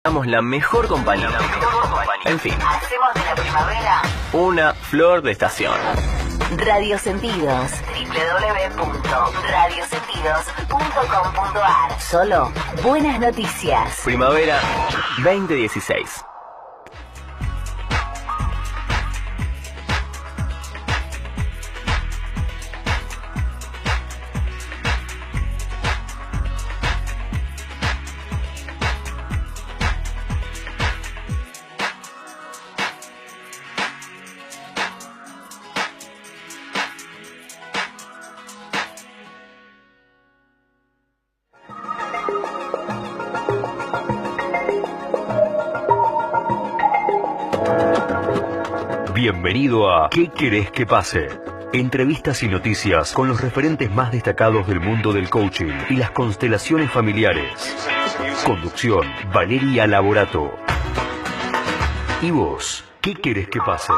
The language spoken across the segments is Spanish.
Damos la mejor compañía. En fin, Hacemos de la primavera una flor de estación. Radio Sentidos. www.radiosentidos.com.ar. Solo buenas noticias. Primavera 2016. Bienvenido a ¿Qué querés que pase? Entrevistas y noticias con los referentes más destacados del mundo del coaching y las constelaciones familiares. Conducción, Valeria Laborato. ¿Y vos? ¿Qué querés que pase?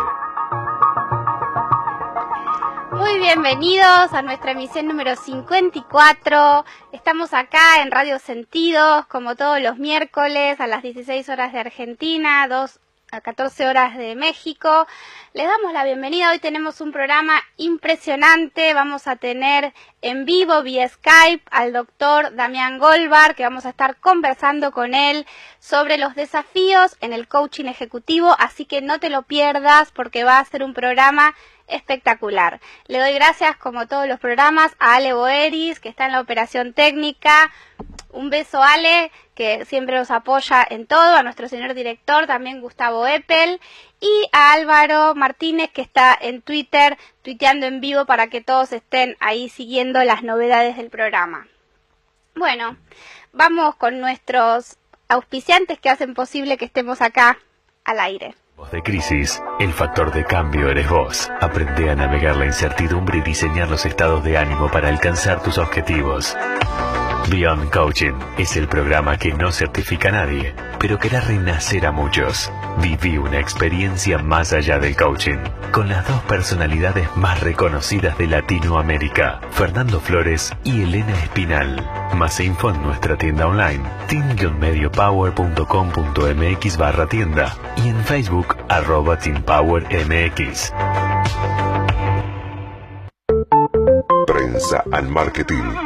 Muy bienvenidos a nuestra emisión número 54. Estamos acá en Radio Sentidos, como todos los miércoles, a las 16 horas de Argentina, a 14 horas de México. Les damos la bienvenida. Hoy tenemos un programa impresionante. Vamos a tener en vivo vía Skype al doctor Damián Goldbar, que vamos a estar conversando con él sobre los desafíos en el coaching ejecutivo, así que no te lo pierdas porque va a ser un programa espectacular. Le doy gracias, como todos los programas, a Ale Boeris, que está en la operación técnica. Un beso, Ale, que siempre nos apoya en todo, a nuestro señor director, también Gustavo Eppel, y a Álvaro Martínez, que está en Twitter, tuiteando en vivo para que todos estén ahí siguiendo las novedades del programa. Bueno, vamos con nuestros auspiciantes que hacen posible que estemos acá al aire. De crisis, el factor de cambio eres vos. Aprende a navegar la incertidumbre y diseñar los estados de ánimo para alcanzar tus objetivos. Beyond Coaching es el programa que no certifica a nadie, pero que hará renacer a muchos. Viví una experiencia más allá del coaching, con las dos personalidades más reconocidas de Latinoamérica, Fernando Flores y Elena Espinal. Más info en nuestra tienda online, team-mediopower.com.mx/tienda y en Facebook, @TeamPowerMX. Prensa and Marketing.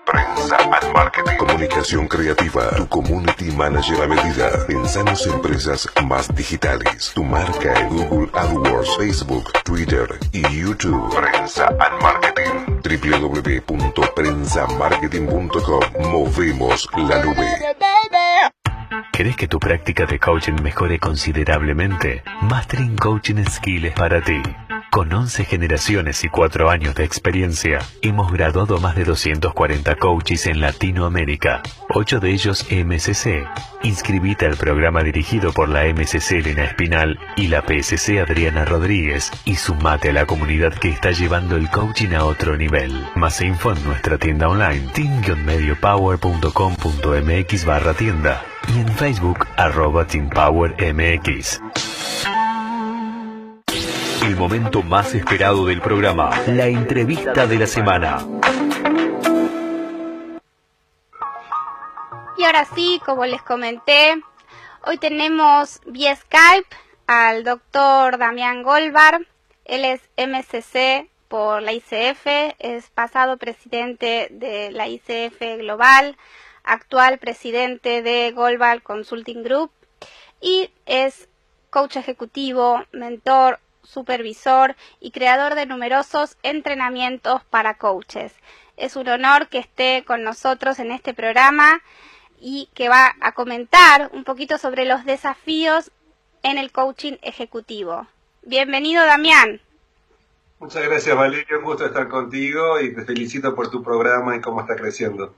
Prensa and Marketing. Comunicación creativa. Tu community manager a medida. Pensamos en empresas más digitales. Tu marca en Google AdWords, Facebook, Twitter y YouTube. Prensa and Marketing. www.prensamarketing.com. Movemos la nube. ¿Querés que tu práctica de coaching mejore considerablemente? Mastering Coaching Skill es para ti. Con 11 generaciones y 4 años de experiencia, hemos graduado a más de 240 coaches en Latinoamérica, 8 de ellos MSC. Inscribite al programa dirigido por la MSC Elena Espinal y la PSC Adriana Rodríguez y sumate a la comunidad que está llevando el coaching a otro nivel. Más info en nuestra tienda online, team-mediopower.com.mx/tienda y en Facebook, @TeamPowerMX. El momento más esperado del programa, la entrevista de la semana. Y ahora sí, como les comenté, hoy tenemos vía Skype al doctor Damián Goldbar. Él es MSC por la ICF, es pasado presidente de la ICF Global, actual presidente de Goldbar Consulting Group y es coach ejecutivo, mentor, supervisor y creador de numerosos entrenamientos para coaches. Es un honor que esté con nosotros en este programa y que va a comentar un poquito sobre los desafíos en el coaching ejecutivo. Bienvenido, Damián. Muchas gracias, Valeria. Un gusto estar contigo y te felicito por tu programa y cómo está creciendo.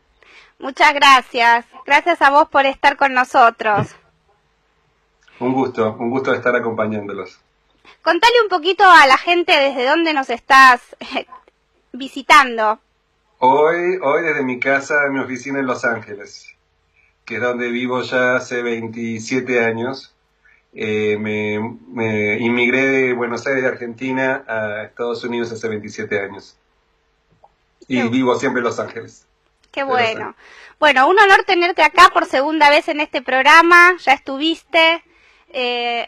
Muchas gracias. Gracias a vos por estar con nosotros. Un gusto estar acompañándolos. Contale un poquito a la gente desde dónde nos estás visitando. Hoy desde mi casa, mi oficina en Los Ángeles, que es donde vivo ya hace 27 años. Me inmigré de Buenos Aires, de Argentina, a Estados Unidos hace 27 años. Y vivo siempre en Los Ángeles. Qué bueno. Bueno, un honor tenerte acá por segunda vez en este programa. Ya estuviste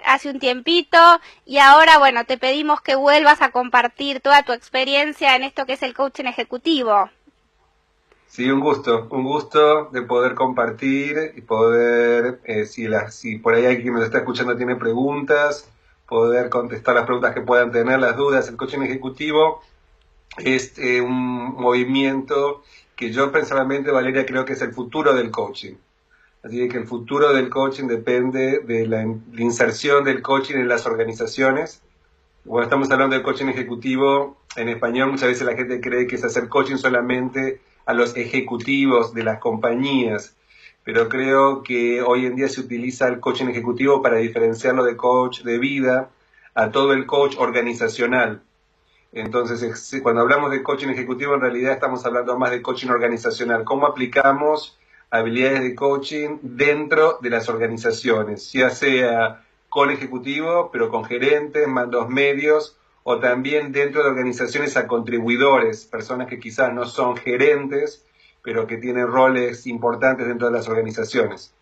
hace un tiempito y ahora, bueno, te pedimos que vuelvas a compartir toda tu experiencia en esto que es el coaching ejecutivo. Sí, un gusto de poder compartir y poder, si por ahí alguien nos está escuchando tiene preguntas, poder contestar las preguntas que puedan tener, las dudas. El coaching ejecutivo es un movimiento que yo personalmente, Valeria, creo que es el futuro del coaching. Así que el futuro del coaching depende de la inserción del coaching en las organizaciones. Cuando estamos hablando de coaching ejecutivo, en español muchas veces la gente cree que es hacer coaching solamente a los ejecutivos de las compañías, pero creo que hoy en día se utiliza el coaching ejecutivo para diferenciarlo de coach de vida a todo el coach organizacional. Entonces, cuando hablamos de coaching ejecutivo, en realidad estamos hablando más de coaching organizacional. ¿Cómo aplicamos habilidades de coaching dentro de las organizaciones? Ya sea con ejecutivo, pero con gerentes, mandos medios, o también dentro de organizaciones a contribuidores, personas que quizás no son gerentes, pero que tienen roles importantes dentro de las organizaciones.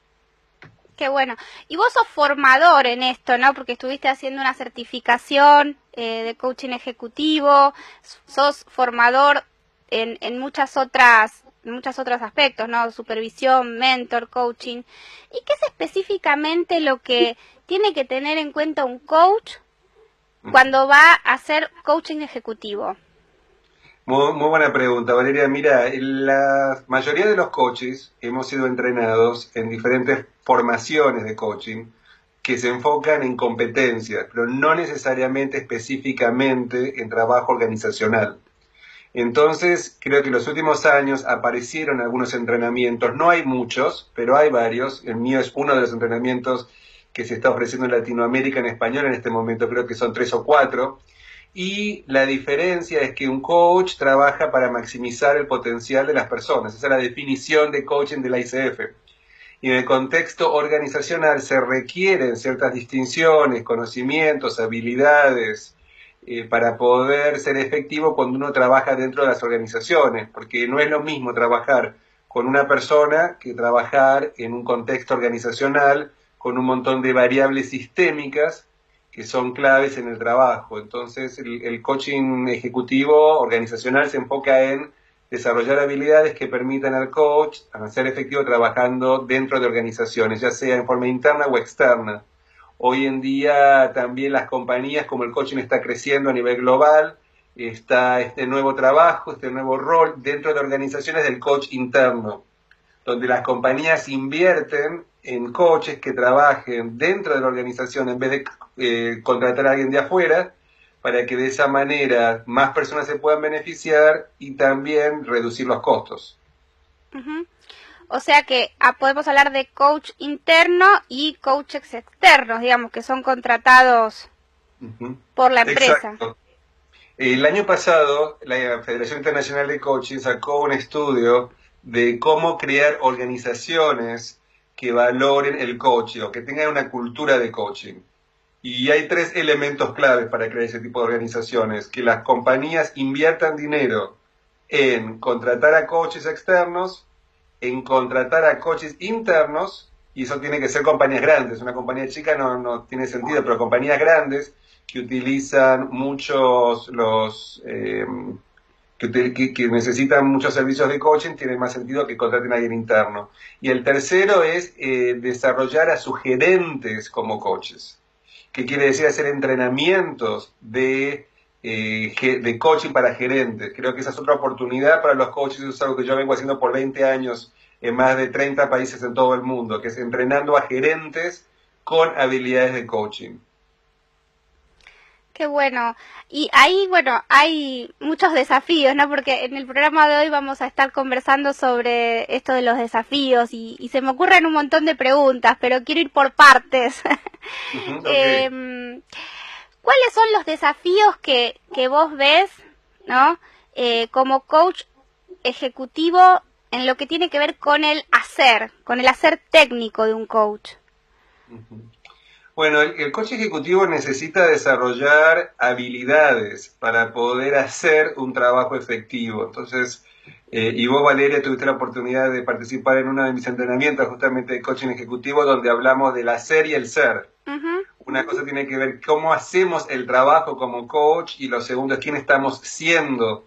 Qué bueno. Y vos sos formador en esto, ¿no? Porque estuviste haciendo una certificación de coaching ejecutivo, sos formador en muchos otros aspectos, ¿no? Supervisión, mentor, coaching. ¿Y qué es específicamente lo que tiene que tener en cuenta un coach cuando va a hacer coaching ejecutivo? Muy buena pregunta, Valeria. Mira, la mayoría de los coaches hemos sido entrenados en diferentes formaciones de coaching que se enfocan en competencias, pero no necesariamente específicamente en trabajo organizacional. Entonces, creo que en los últimos años aparecieron algunos entrenamientos, no hay muchos, pero hay varios. El mío es uno de los entrenamientos que se está ofreciendo en Latinoamérica en español en este momento, creo que son 3 o 4. Y la diferencia es que un coach trabaja para maximizar el potencial de las personas. Esa es la definición de coaching de la ICF. Y en el contexto organizacional se requieren ciertas distinciones, conocimientos, habilidades para poder ser efectivo cuando uno trabaja dentro de las organizaciones. Porque no es lo mismo trabajar con una persona que trabajar en un contexto organizacional con un montón de variables sistémicas que son claves en el trabajo. Entonces, el coaching ejecutivo organizacional se enfoca en desarrollar habilidades que permitan al coach ser efectivo trabajando dentro de organizaciones, ya sea en forma interna o externa. Hoy en día también las compañías, como el coaching está creciendo a nivel global, está este nuevo trabajo, este nuevo rol dentro de organizaciones del coach interno, donde las compañías invierten en coaches que trabajen dentro de la organización en vez de contratar a alguien de afuera, para que de esa manera más personas se puedan beneficiar y también reducir los costos. Uh-huh. O sea que podemos hablar de coach interno y coaches externos, digamos, que son contratados por la empresa. Exacto. El año pasado, la Federación Internacional de Coaching sacó un estudio de cómo crear organizaciones que valoren el coaching o que tengan una cultura de coaching. Y hay 3 elementos claves para crear ese tipo de organizaciones: que las compañías inviertan dinero en contratar a coaches externos, en contratar a coaches internos, y eso tiene que ser compañías grandes. Una compañía chica no tiene sentido, pero compañías grandes que utilizan muchos que necesitan muchos servicios de coaching, tiene más sentido que contraten a alguien interno. Y el tercero es desarrollar a sus gerentes como coaches, que quiere decir hacer entrenamientos de coaching para gerentes. Creo que esa es otra oportunidad para los coaches. Eso es algo que yo vengo haciendo por 20 años en más de 30 países en todo el mundo, que es entrenando a gerentes con habilidades de coaching. Qué bueno. Y ahí, bueno, hay muchos desafíos, ¿no? Porque en el programa de hoy vamos a estar conversando sobre esto de los desafíos y se me ocurren un montón de preguntas, pero quiero ir por partes. Okay. ¿Cuáles son los desafíos que vos ves, ¿no? Como coach ejecutivo en lo que tiene que ver con el hacer técnico de un coach? Bueno, el coach ejecutivo necesita desarrollar habilidades para poder hacer un trabajo efectivo. Entonces, Y vos, Valeria, tuviste la oportunidad de participar en uno de mis entrenamientos justamente de coaching ejecutivo, donde hablamos del hacer y el ser. Una cosa tiene que ver cómo hacemos el trabajo como coach, y lo segundo es quién estamos siendo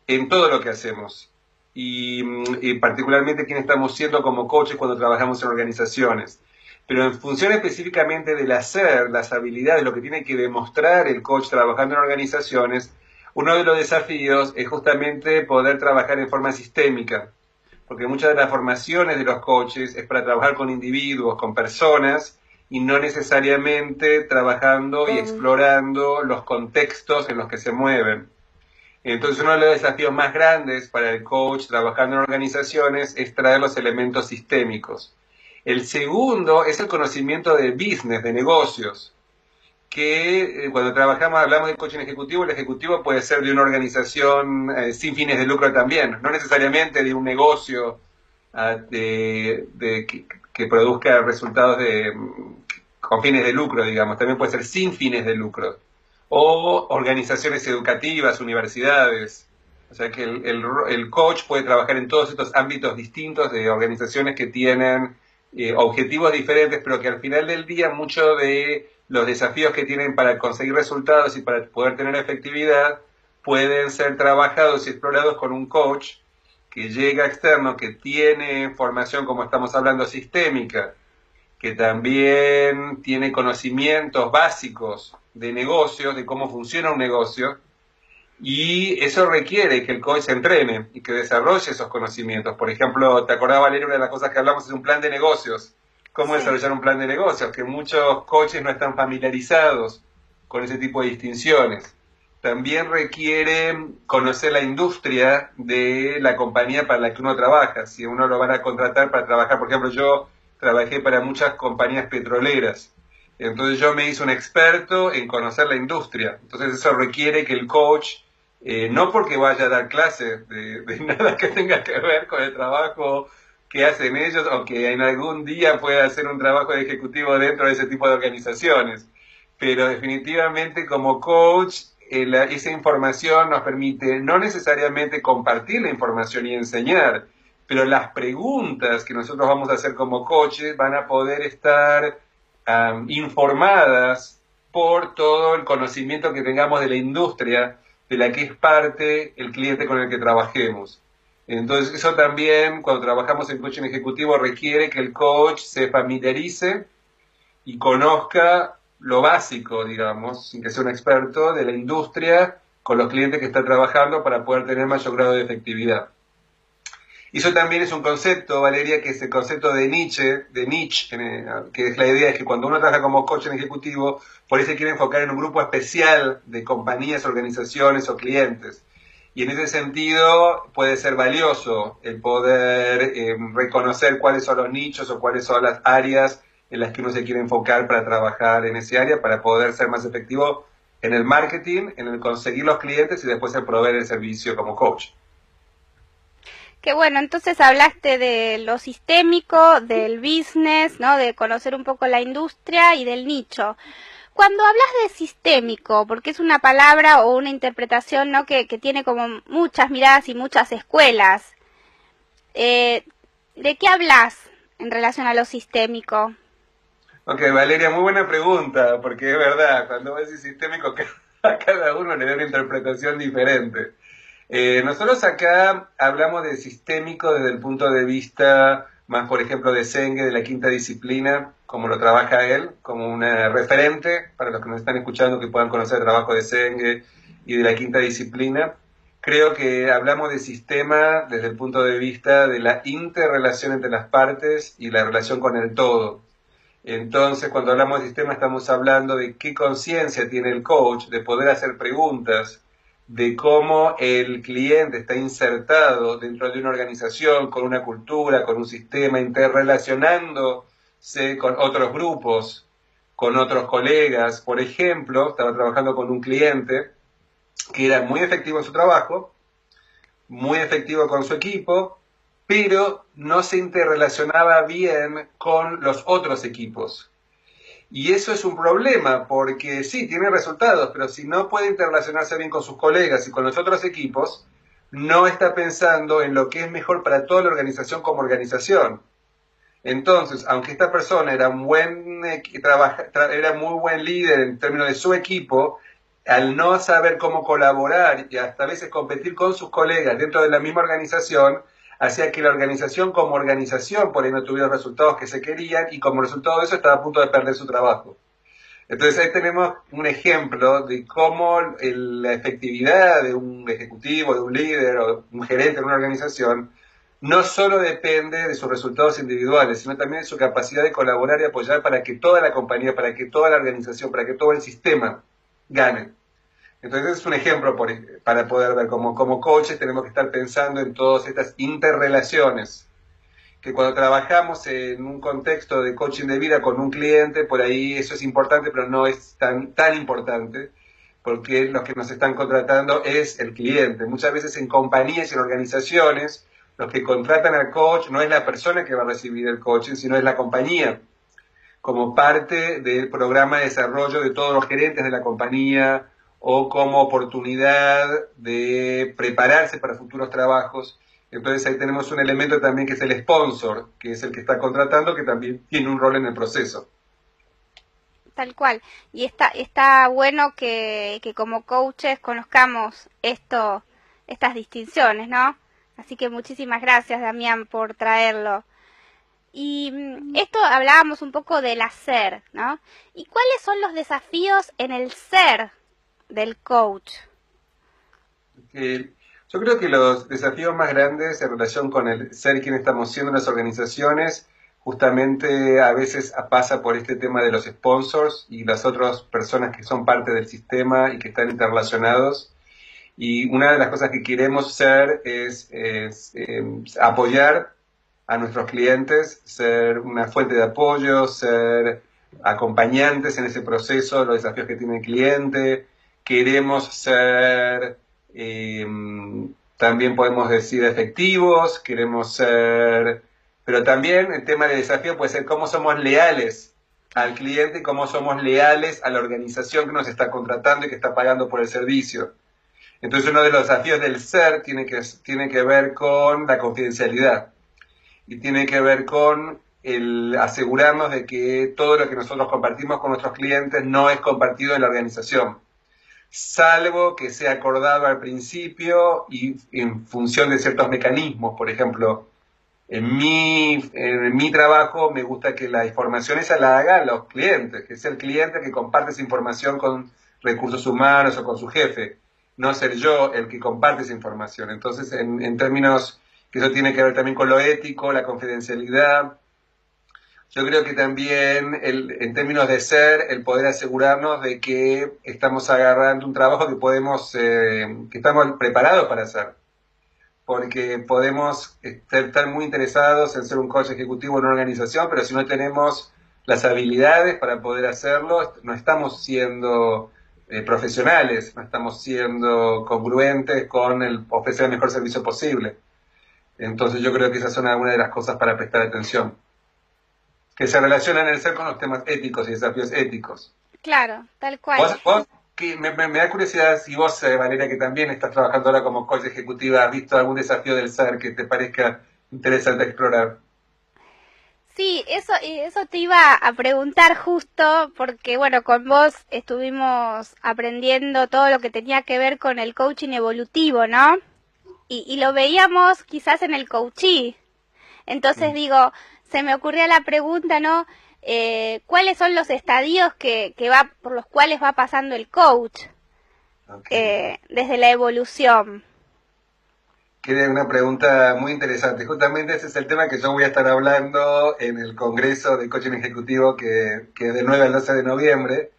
en todo lo que hacemos. Y particularmente quién estamos siendo como coaches cuando trabajamos en organizaciones. Pero en función específicamente del hacer, las habilidades, lo que tiene que demostrar el coach trabajando en organizaciones, uno de los desafíos es justamente poder trabajar en forma sistémica, porque muchas de las formaciones de los coaches es para trabajar con individuos, con personas, y no necesariamente trabajando y explorando los contextos en los que se mueven. Entonces, uno de los desafíos más grandes para el coach trabajando en organizaciones es traer los elementos sistémicos. El segundo es el conocimiento de business, de negocios, que cuando hablamos del coaching ejecutivo, el ejecutivo puede ser de una organización sin fines de lucro también, no necesariamente de un negocio que produzca resultados con fines de lucro, digamos, también puede ser sin fines de lucro, o organizaciones educativas, universidades. O sea que el coach puede trabajar en todos estos ámbitos distintos de organizaciones que tienen objetivos diferentes, pero que al final del día muchos de los desafíos que tienen para conseguir resultados y para poder tener efectividad pueden ser trabajados y explorados con un coach que llega externo, que tiene formación, como estamos hablando, sistémica, que también tiene conocimientos básicos de negocios, de cómo funciona un negocio, y eso requiere que el coach se entrene y que desarrolle esos conocimientos. Por ejemplo, ¿te acordás, Valeria? Una de las cosas que hablamos es un plan de negocios. ¿Cómo desarrollar un plan de negocios? Que muchos coaches no están familiarizados con ese tipo de distinciones. También requiere conocer la industria de la compañía para la que uno trabaja. Si uno lo van a contratar para trabajar, por ejemplo, yo trabajé para muchas compañías petroleras. Entonces yo me hice un experto en conocer la industria. Entonces eso requiere que el coach, no porque vaya a dar clases de nada que tenga que ver con el trabajo que hacen ellos, o que en algún día pueda hacer un trabajo de ejecutivo dentro de ese tipo de organizaciones, pero definitivamente como coach, esa información nos permite no necesariamente compartir la información y enseñar, pero las preguntas que nosotros vamos a hacer como coaches van a poder estar informadas por todo el conocimiento que tengamos de la industria de la que es parte el cliente con el que trabajemos. Entonces eso también, cuando trabajamos en coaching ejecutivo, requiere que el coach se familiarice y conozca lo básico, digamos, sin que sea un experto, de la industria con los clientes que está trabajando para poder tener mayor grado de efectividad. Y eso también es un concepto, Valeria, que es el concepto de niche, que es la idea, es que cuando uno trabaja como coach en ejecutivo, por ahí se quiere enfocar en un grupo especial de compañías, organizaciones o clientes. Y en ese sentido puede ser valioso el poder reconocer cuáles son los nichos o cuáles son las áreas en las que uno se quiere enfocar para trabajar en ese área, para poder ser más efectivo en el marketing, en el conseguir los clientes y después el proveer el servicio como coach. Qué bueno, entonces hablaste de lo sistémico, del business, ¿no? De conocer un poco la industria y del nicho. Cuando hablas de sistémico, porque es una palabra o una interpretación, ¿no? que tiene como muchas miradas y muchas escuelas, ¿de qué hablas en relación a lo sistémico? Ok, Valeria, muy buena pregunta, porque es verdad, cuando vos decís sistémico, a cada uno le da una interpretación diferente. Nosotros acá hablamos de sistémico desde el punto de vista más, por ejemplo, de Senge, de la quinta disciplina, como lo trabaja él, como un referente para los que nos están escuchando que puedan conocer el trabajo de Senge y de la quinta disciplina. Creo que hablamos de sistema desde el punto de vista de la interrelación entre las partes y la relación con el todo. Entonces, cuando hablamos de sistema, estamos hablando de qué conciencia tiene el coach de poder hacer preguntas, de cómo el cliente está insertado dentro de una organización, con una cultura, con un sistema, interrelacionándose con otros grupos, con otros colegas. Por ejemplo, estaba trabajando con un cliente que era muy efectivo en su trabajo, muy efectivo con su equipo, pero no se interrelacionaba bien con los otros equipos. Y eso es un problema, porque sí, tiene resultados, pero si no puede interrelacionarse bien con sus colegas y con los otros equipos, no está pensando en lo que es mejor para toda la organización como organización. Entonces, aunque esta persona era un buen era muy buen líder en términos de su equipo, al no saber cómo colaborar y hasta a veces competir con sus colegas dentro de la misma organización, hacía que la organización como organización por ahí no tuviera los resultados que se querían y como resultado de eso estaba a punto de perder su trabajo. Entonces ahí tenemos un ejemplo de cómo la efectividad de un ejecutivo, de un líder o un gerente en una organización no solo depende de sus resultados individuales, sino también de su capacidad de colaborar y apoyar para que toda la compañía, para que toda la organización, para que todo el sistema gane. Entonces es un ejemplo para poder ver cómo como coaches tenemos que estar pensando en todas estas interrelaciones, que cuando trabajamos en un contexto de coaching de vida con un cliente, por ahí eso es importante, pero no es tan importante, porque los que nos están contratando es el cliente. Muchas veces en compañías y en organizaciones, los que contratan al coach no es la persona que va a recibir el coaching, sino es la compañía, como parte del programa de desarrollo de todos los gerentes de la compañía o como oportunidad de prepararse para futuros trabajos. Entonces ahí tenemos un elemento también que es el sponsor, que es el que está contratando, que también tiene un rol en el proceso. Tal cual. Y está bueno que como coaches conozcamos estas distinciones, ¿no? Así que muchísimas gracias, Damián, por traerlo. Y esto hablábamos un poco del hacer, ¿no? ¿Y cuáles son los desafíos en el ser del coach? Yo creo que los desafíos más grandes en relación con el ser quien estamos siendo en las organizaciones, justamente a veces pasa por este tema de los sponsors y las otras personas que son parte del sistema y que están interrelacionados. Y una de las cosas que queremos ser es apoyar a nuestros clientes, ser una fuente de apoyo, ser acompañantes en ese proceso, los desafíos que tiene el cliente. Queremos ser, también podemos decir, efectivos, queremos ser, pero también el tema de desafío puede ser cómo somos leales al cliente y cómo somos leales a la organización que nos está contratando y que está pagando por el servicio. Entonces uno de los desafíos del ser tiene que ver con la confidencialidad y tiene que ver con el asegurarnos de que todo lo que nosotros compartimos con nuestros clientes no es compartido en la organización, salvo que sea acordado al principio y en función de ciertos mecanismos. Por ejemplo, en mi trabajo me gusta que la información esa la hagan los clientes, que sea el cliente que comparte esa información con recursos humanos o con su jefe, no ser yo el que comparte esa información. Entonces, en términos que eso tiene que ver también con lo ético, la confidencialidad, yo creo que también en términos de ser, el poder asegurarnos de que estamos agarrando un trabajo que estamos preparados para hacer. Porque podemos estar muy interesados en ser un coach ejecutivo en una organización, pero si no tenemos las habilidades para poder hacerlo, no estamos siendo profesionales, no estamos siendo congruentes con el ofrecer el mejor servicio posible. Entonces yo creo que esas son algunas de las cosas para prestar atención, que se relacionan el ser con los temas éticos y desafíos éticos. Claro, tal cual. Vos me da curiosidad si vos, Valeria, que también estás trabajando ahora como coach ejecutiva, ¿has visto algún desafío del ser que te parezca interesante explorar? Sí, eso te iba a preguntar justo porque, bueno, con vos estuvimos aprendiendo todo lo que tenía que ver con el coaching evolutivo, ¿no? Y lo veíamos quizás en el coachee. Entonces digo, se me ocurría la pregunta, ¿no? ¿Cuáles son los estadios por los cuales va pasando el coach desde la evolución? Quería una pregunta muy interesante. Justamente ese es el tema que yo voy a estar hablando en el Congreso de Coaching Ejecutivo que del 9 al 12 de noviembre.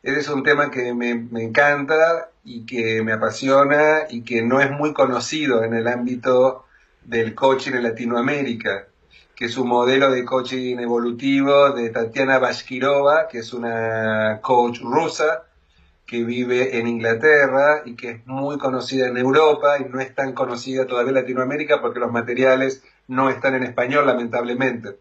Ese es un tema que me encanta y que me apasiona y que no es muy conocido en el ámbito del coaching en Latinoamérica, que es un modelo de coaching evolutivo de Tatiana Bashkirova, que es una coach rusa que vive en Inglaterra y que es muy conocida en Europa y no es tan conocida todavía en Latinoamérica porque los materiales no están en español, lamentablemente.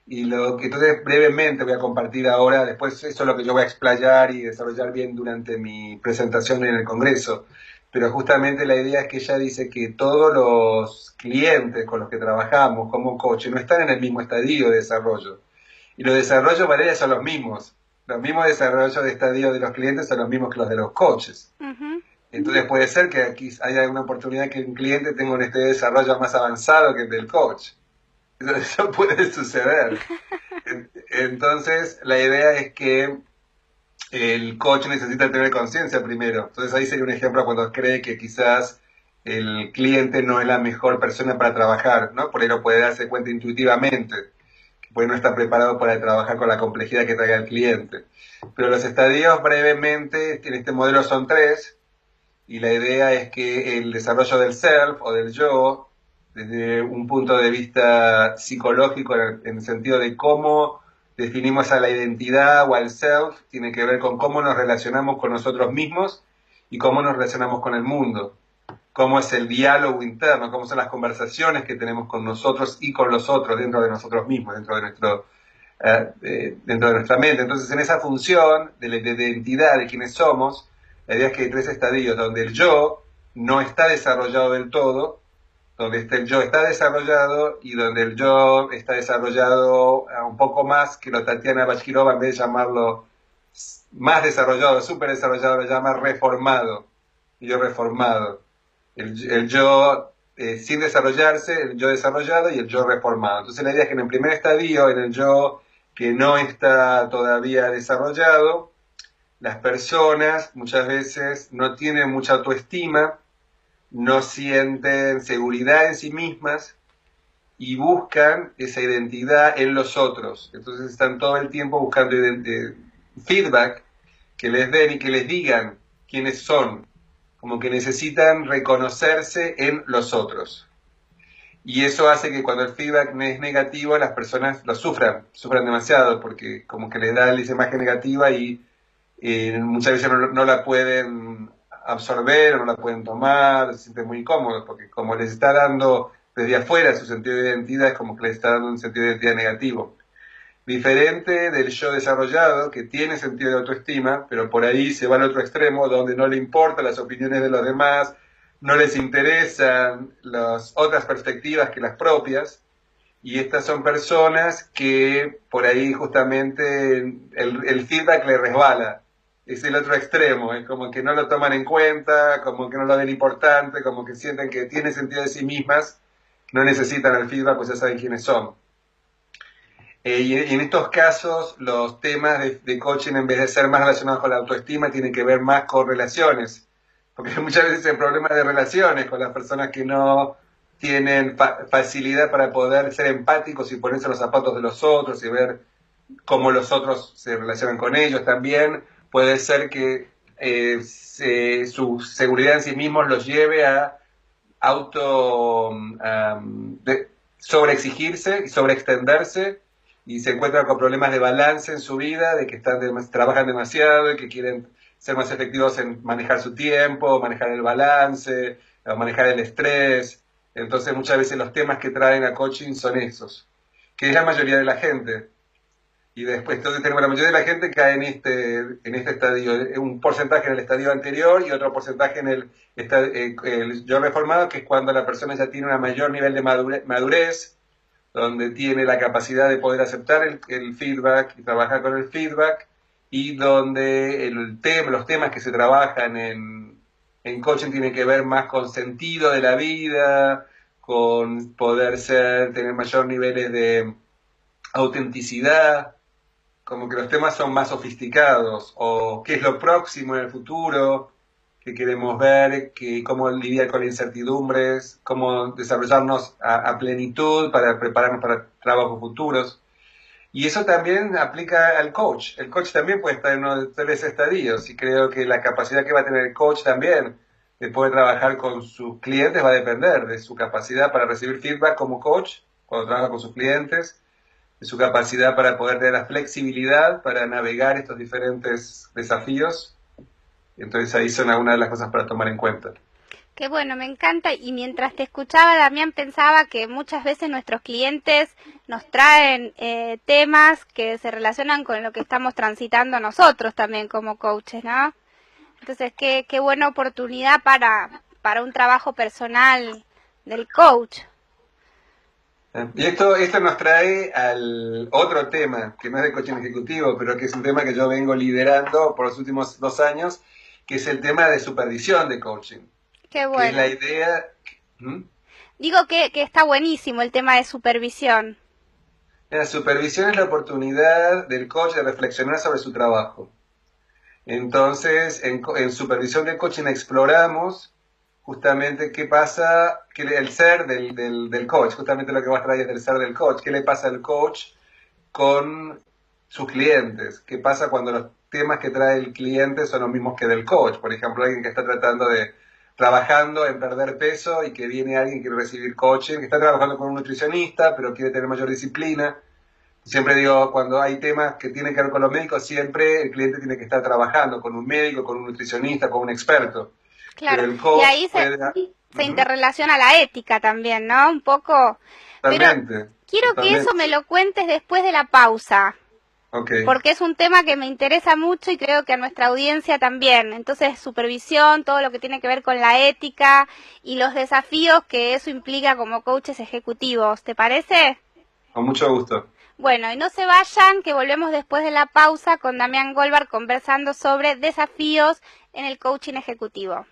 Y lo que entonces brevemente voy a compartir ahora, después eso es lo que yo voy a explayar y desarrollar bien durante mi presentación en el Congreso. pero justamente la idea es que ella dice que todos los clientes con los que trabajamos como coach no están en el mismo estadio de desarrollo. Y los desarrollos para ella son los mismos. Los mismos desarrollos de estadio de los clientes son los mismos que los de los coaches. Ujú. Entonces puede ser que aquí haya una oportunidad que un cliente tenga un desarrollo más avanzado que el del coach. Eso puede suceder. Entonces la idea es que el coach necesita tener conciencia primero. Entonces ahí sería un ejemplo cuando cree que quizás el cliente no es la mejor persona para trabajar, ¿no? Por ahí lo puede darse cuenta intuitivamente, que puede no estar preparado para trabajar con la complejidad que traiga el cliente. Pero los estadios brevemente en este modelo son 3, y la idea es que el desarrollo del self o del yo, desde un punto de vista psicológico, en el sentido de cómo definimos a la identidad o al self, tiene que ver con cómo nos relacionamos con nosotros mismos y cómo nos relacionamos con el mundo. Cómo es el diálogo interno, cómo son las conversaciones que tenemos con nosotros y con los otros dentro de nosotros mismos, dentro de nuestra mente. Entonces, en esa función de la identidad de quienes somos, la idea es que hay 3 estadios donde el yo no está desarrollado del todo, donde el yo está desarrollado y donde el yo está desarrollado un poco más, que lo Tatiana Bashkirova, en vez de llamarlo más desarrollado, súper desarrollado, lo llama reformado, el yo reformado. El yo sin desarrollarse, el yo desarrollado y el yo reformado. Entonces la idea es que en el primer estadio, en el yo que no está todavía desarrollado, las personas muchas veces no tienen mucha autoestima, no sienten seguridad en sí mismas y buscan esa identidad en los otros. Entonces están todo el tiempo buscando feedback que les den y que les digan quiénes son, como que necesitan reconocerse en los otros. Y eso hace que cuando el feedback es negativo, las personas lo sufran demasiado, porque como que les da esa imagen negativa y muchas veces no la pueden absorber o no la pueden tomar, se sienten muy incómodos, porque como les está dando desde afuera su sentido de identidad, es como que les está dando un sentido de identidad negativo. Diferente del yo desarrollado, que tiene sentido de autoestima, pero por ahí se va al otro extremo, donde no le importan las opiniones de los demás, no les interesan las otras perspectivas que las propias, y estas son personas que por ahí justamente el feedback les resbala. Es el otro extremo, es como que no lo toman en cuenta, como que no lo ven importante, como que sienten que tienen sentido de sí mismas, no necesitan el feedback, pues ya saben quiénes son. Y en estos casos, los temas de coaching, en vez de ser más relacionados con la autoestima, tienen que ver más con relaciones, porque muchas veces hay problemas de relaciones con las personas que no tienen facilidad para poder ser empáticos y ponerse en los zapatos de los otros y ver cómo los otros se relacionan con ellos también. Puede ser que su seguridad en sí mismos los lleve a sobreexigirse y sobreextenderse, y se encuentran con problemas de balance en su vida, de que trabajan demasiado y que quieren ser más efectivos en manejar su tiempo, manejar el balance, manejar el estrés. Entonces muchas veces los temas que traen a coaching son esos, que es la mayoría de la gente. Y después entonces tenemos la mayoría de la gente cae en este estadio, un porcentaje en el estadio anterior y otro porcentaje en el yo reformado, que es cuando la persona ya tiene un mayor nivel de madurez, donde tiene la capacidad de poder aceptar el feedback y trabajar con el feedback, y donde los temas que se trabajan en coaching tienen que ver más con sentido de la vida, con poder tener mayor niveles de autenticidad, como que los temas son más sofisticados, o qué es lo próximo en el futuro que queremos ver, cómo lidiar con las incertidumbres, cómo desarrollarnos a plenitud para prepararnos para trabajos futuros. Y eso también aplica al coach. El coach también puede estar en uno de 3 estadios, y creo que la capacidad que va a tener el coach también de poder trabajar con sus clientes va a depender de su capacidad para recibir feedback como coach cuando trabaja con sus clientes, de su capacidad para poder tener la flexibilidad para navegar estos diferentes desafíos. Entonces ahí son algunas de las cosas para tomar en cuenta. Qué bueno, me encanta. Y mientras te escuchaba, Damián, pensaba que muchas veces nuestros clientes nos traen temas que se relacionan con lo que estamos transitando nosotros también como coaches, ¿no? Entonces, qué buena oportunidad para un trabajo personal del coach. Y esto nos trae al otro tema, que no es de coaching ejecutivo, pero que es un tema que yo vengo liderando por los últimos 2 años, que es el tema de supervisión de coaching. Qué bueno. Que es la idea... Digo que está buenísimo el tema de supervisión. La supervisión es la oportunidad del coach de reflexionar sobre su trabajo. Entonces, en supervisión de coaching exploramos justamente qué pasa, el ser del coach, justamente lo que vos traes del ser del coach, qué le pasa al coach con sus clientes, qué pasa cuando los temas que trae el cliente son los mismos que del coach. Por ejemplo, alguien que está trabajando en perder peso y que viene alguien que quiere recibir coaching, que está trabajando con un nutricionista, pero quiere tener mayor disciplina. Siempre digo, cuando hay temas que tienen que ver con los médicos, siempre el cliente tiene que estar trabajando con un médico, con un nutricionista, con un experto. Claro, Pero el coach y ahí se interrelaciona la ética también, ¿no? Un poco. Totalmente. Pero quiero que eso me lo cuentes después de la pausa. Okay. Porque es un tema que me interesa mucho y creo que a nuestra audiencia también. Entonces, supervisión, todo lo que tiene que ver con la ética y los desafíos que eso implica como coaches ejecutivos. ¿Te parece? Con mucho gusto. Bueno, y no se vayan, que volvemos después de la pausa con Damián Goldberg conversando sobre desafíos en el coaching ejecutivo.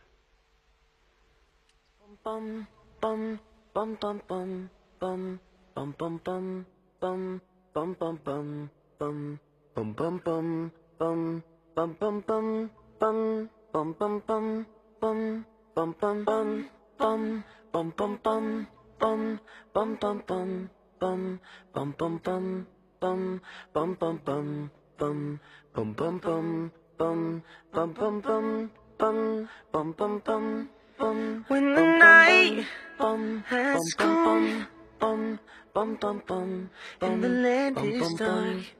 When the night has come and the land is dark